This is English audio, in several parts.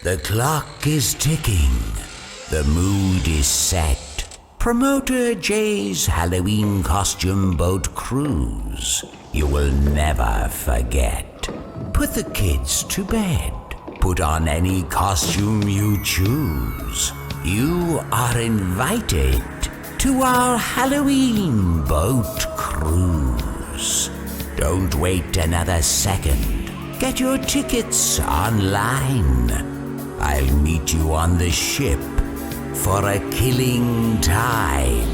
The clock is ticking. The mood is set. Promoter Jay's Halloween costume boat cruise. You will never forget. Put the kids to bed. Put on any costume you choose. You are invited to our Halloween boat cruise. Don't wait another second. Get your tickets online. I'll meet you on the ship for a killing time.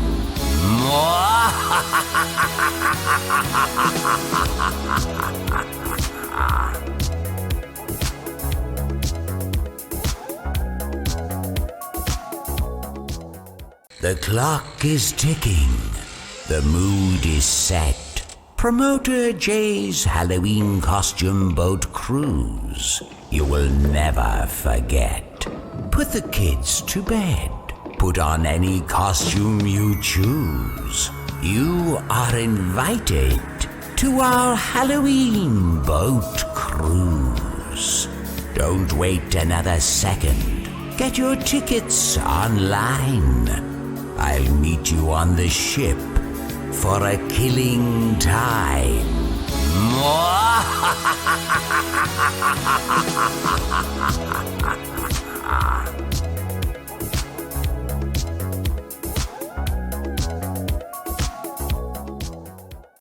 The clock is ticking. The mood is set. Promoter Jay's Halloween costume boat cruise. You will never forget. Put the kids to bed. Put on any costume you choose. You are invited to our Halloween boat cruise. Don't wait another second. Get your tickets online. I'll meet you on the ship for a killing time.